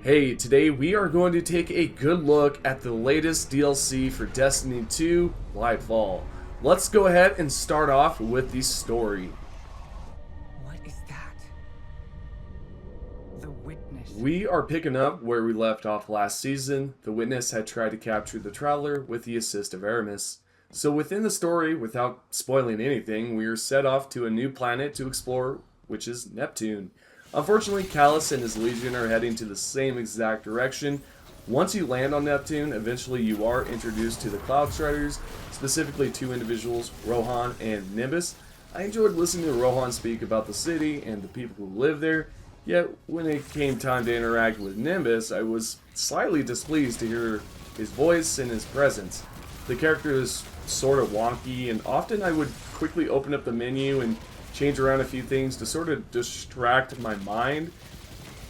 Hey, today we are going to take a good look at the latest DLC for Destiny 2, Lightfall. Let's go ahead and start off with the story. What is that? The Witness. We are picking up where we left off last season. The Witness had tried to capture the Traveler with the assist of Aramis. So within the story, without spoiling anything, we are set off to a new planet to explore, which is Neptune. Unfortunately, Callus and his Legion are heading to the same exact direction. Once you land on Neptune, eventually you are introduced to the Cloud Striders, specifically two individuals, Rohan and Nimbus. I enjoyed listening to Rohan speak about the city and the people who live there, yet when it came time to interact with Nimbus, I was slightly displeased to hear his voice and his presence. The character is sort of wonky, and often I would quickly open up the menu and change around a few things to sort of distract my mind.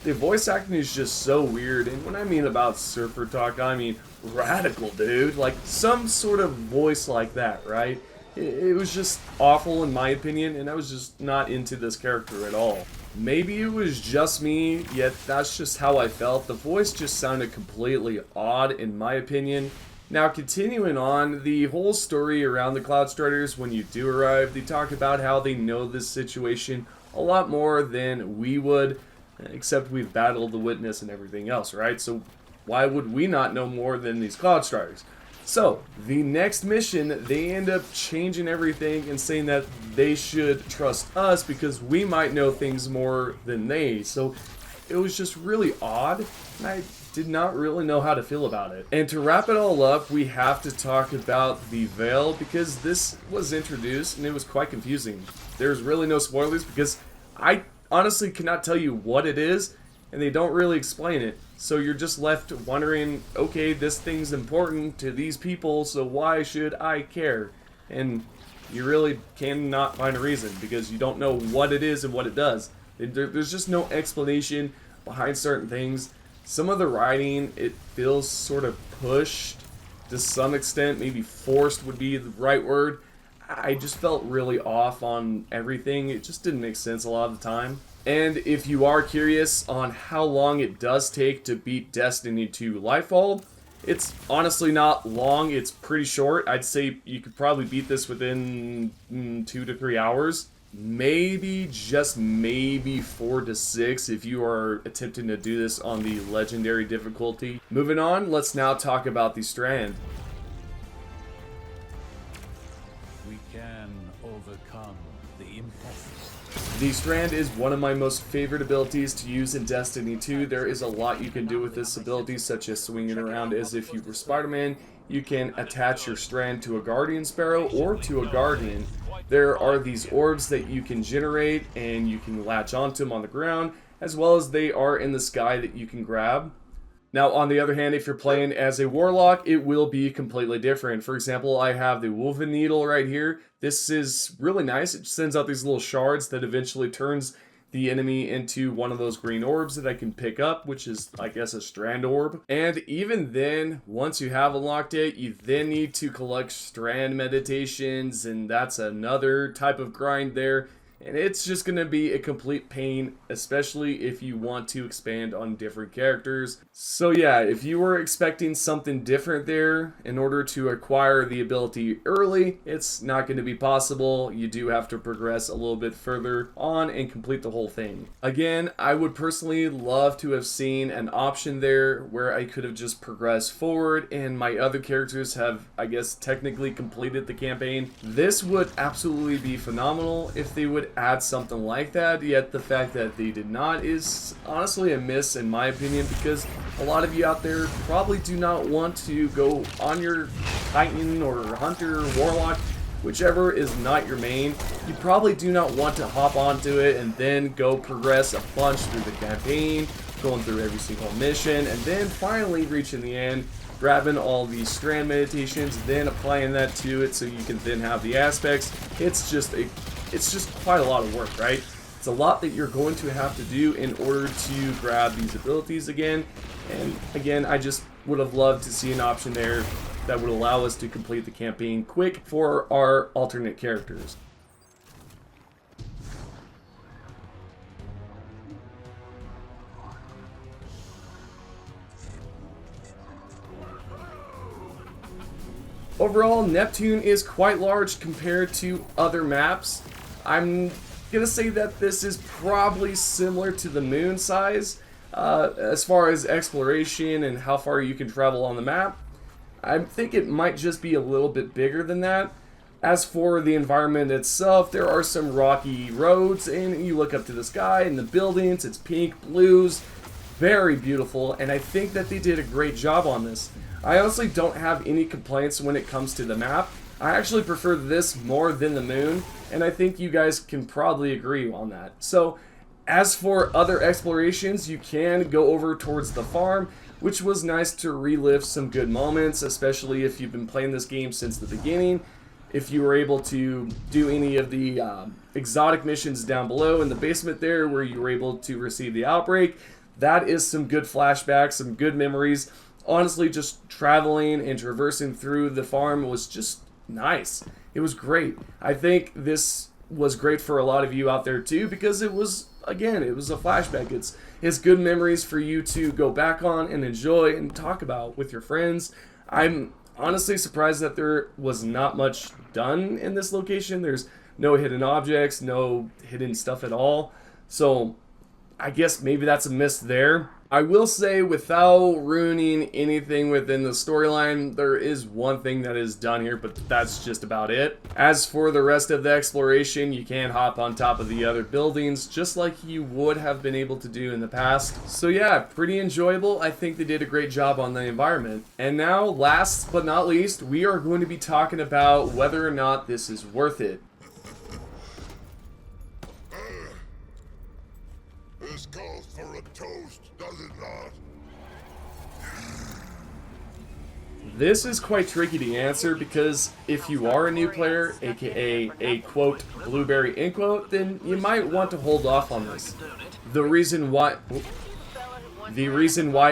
The voice acting is just so weird, and when I mean about surfer talk, I mean radical, dude. Like some sort of voice like that, right? It was just awful in my opinion, and I was just not into this character at all. Maybe it was just me, yet that's just how I felt. The voice just sounded completely odd in my opinion. Now, continuing on, the whole story around the Cloud Striders, when you do arrive, they talk about how they know this situation a lot more than we would, except we've battled the Witness and everything else, right? So why would we not know more than these Cloud Striders? So, the next mission, they end up changing everything and saying that they should trust us because we might know things more than they. So, it was just really odd, and I did not really know how to feel about it. And to wrap it all up, we have to talk about the Veil, because this was introduced and it was quite confusing. There's really no spoilers because I honestly cannot tell you what it is, and they don't really explain it. So you're just left wondering, okay, this thing's important to these people, so why should I care? And you really cannot find a reason because you don't know what it is and what it does. There's just no explanation behind certain things. Some of the writing, it feels sort of pushed to some extent, maybe forced would be the right word. I just felt really off on everything. It just didn't make sense a lot of the time. And if you are curious on how long it does take to beat Destiny 2 Lightfall, it's honestly not long, it's pretty short. I'd say you could probably beat this within 2 to 3 hours. Maybe, just maybe 4 to 6 if you are attempting to do this on the legendary difficulty. Moving on, let's now talk about the Strand. We can overcome the impossible. The Strand is one of my most favorite abilities to use in Destiny 2. There is a lot you can do with this ability, such as swinging around as if you were Spider-Man. You can attach your Strand to a Guardian Sparrow or to a Guardian. There are these orbs that you can generate and you can latch onto them on the ground, as well as they are in the sky that you can grab. Now, on the other hand, if you're playing as a Warlock, it will be completely different. For example, I have the Woven Needle right here. This is really nice. It sends out these little shards that eventually turns the enemy into one of those green orbs that I can pick up, which is, I guess, a Strand orb. And even then, once you have unlocked it, you then need to collect Strand meditations, and that's another type of grind there. And it's just going to be a complete pain, especially if you want to expand on different characters. So yeah, if you were expecting something different there, in order to acquire the ability early, it's not going to be possible. You do have to progress a little bit further on and complete the whole thing. Again, I would personally love to have seen an option there where I could have just progressed forward and my other characters have, I guess, technically completed the campaign. This would absolutely be phenomenal if they would add something like that, yet the fact that they did not is honestly a miss in my opinion, because a lot of you out there probably do not want to go on your Titan or Hunter or Warlock, whichever is not your main. You probably do not want to hop onto it and then go progress a bunch through the campaign, going through every single mission, and then finally reaching the end, grabbing all these Strand meditations, then applying that to it so you can then have the aspects. It's just quite a lot of work, right? It's a lot that you're going to have to do in order to grab these abilities again. And again, I just would have loved to see an option there that would allow us to complete the campaign quick for our alternate characters. Overall, Neptune is quite large compared to other maps. I'm gonna say that this is probably similar to the moon size as far as exploration and how far you can travel on the map. I think it might just be a little bit bigger than that. As for the environment itself, there are some rocky roads, and you look up to the sky and the buildings, it's pink, blues, very beautiful, and I think that they did a great job on this. I honestly don't have any complaints when it comes to the map. I actually prefer this more than the moon, and I think you guys can probably agree on that. So, as for other explorations, you can go over towards the farm, which was nice to relive some good moments, especially if you've been playing this game since the beginning. If you were able to do any of the exotic missions down below in the basement there where you were able to receive the outbreak, that is some good flashbacks, some good memories. Honestly, just traveling and traversing through the farm was just nice. It was great. I think this was great for a lot of you out there too, because it was, again, it was a flashback. It's good memories for you to go back on and enjoy and talk about with your friends. I'm honestly surprised that there was not much done in this location. There's no hidden objects, no hidden stuff at all. So I guess maybe that's a miss there. I will say, without ruining anything within the storyline, there is one thing that is done here, but that's just about it. As for the rest of the exploration, you can hop on top of the other buildings, just like you would have been able to do in the past. So yeah, pretty enjoyable. I think they did a great job on the environment. And now, last but not least, we are going to be talking about whether or not this is worth it. This calls for a toast, does it not? This is quite tricky to answer because if you are a new player, aka a quote blueberry end quote, then you might want to hold off on this. The reason why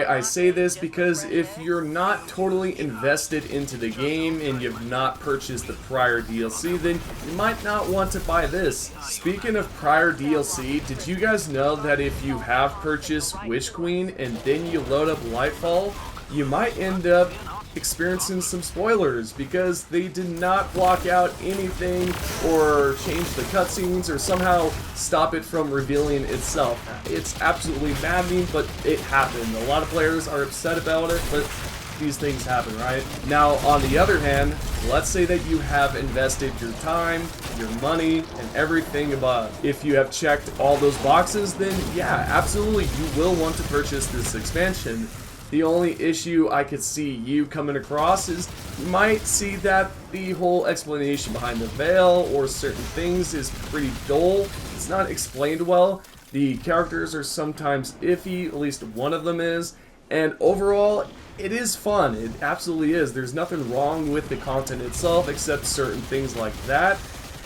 I say this, because if you're not totally invested into the game and you've not purchased the prior DLC, then you might not want to buy this. Speaking of prior DLC, did you guys know that if you have purchased Witch Queen and then you load up Lightfall, you might end up experiencing some spoilers because they did not block out anything or change the cutscenes or somehow stop it from revealing itself. It's absolutely maddening, but it happened. A lot of players are upset about it, but these things happen, right? Now, on the other hand, let's say that you have invested your time, your money, and everything above. If you have checked all those boxes, then yeah, absolutely, you will want to purchase this expansion. The only issue I could see you coming across is you might see that the whole explanation behind the veil or certain things is pretty dull. It's not explained well. The characters are sometimes iffy, at least one of them is, and overall, it is fun. It absolutely is. There's nothing wrong with the content itself except certain things like that.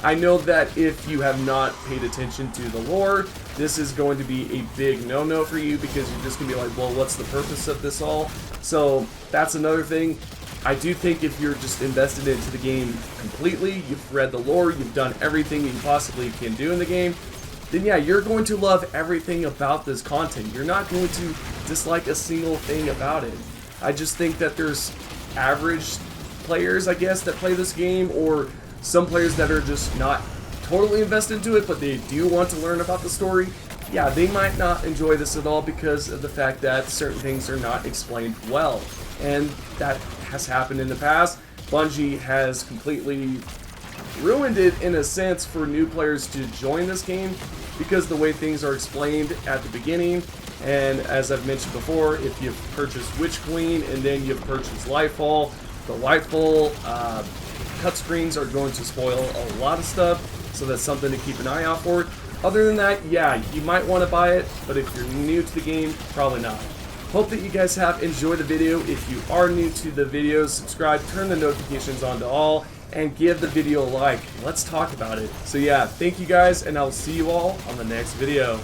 I know that if you have not paid attention to the lore, this is going to be a big no-no for you because you're just going to be like, well, what's the purpose of this all? So that's another thing. I do think if you're just invested into the game completely, you've read the lore, you've done everything you possibly can do in the game, then yeah, you're going to love everything about this content. You're not going to dislike a single thing about it. I just think that there's average players, I guess, that play this game, or some players that are just not totally invested into it, but they do want to learn about the story. Yeah, they might not enjoy this at all because of the fact that certain things are not explained well. And that has happened in the past. Bungie has completely ruined it in a sense for new players to join this game because the way things are explained at the beginning. And as I've mentioned before, if you've purchased Witch Queen and then you've purchased Lightfall, the Lightfall cut screens are going to spoil a lot of stuff, so that's something to keep an eye out for. Other than that, yeah, you might want to buy it, but if you're new to the game, probably not. Hope that you guys have enjoyed the video. If you are new to the videos, subscribe, turn the notifications on to all, and give the video a like. Let's talk about it. So yeah, thank you guys, and I'll see you all on the next video.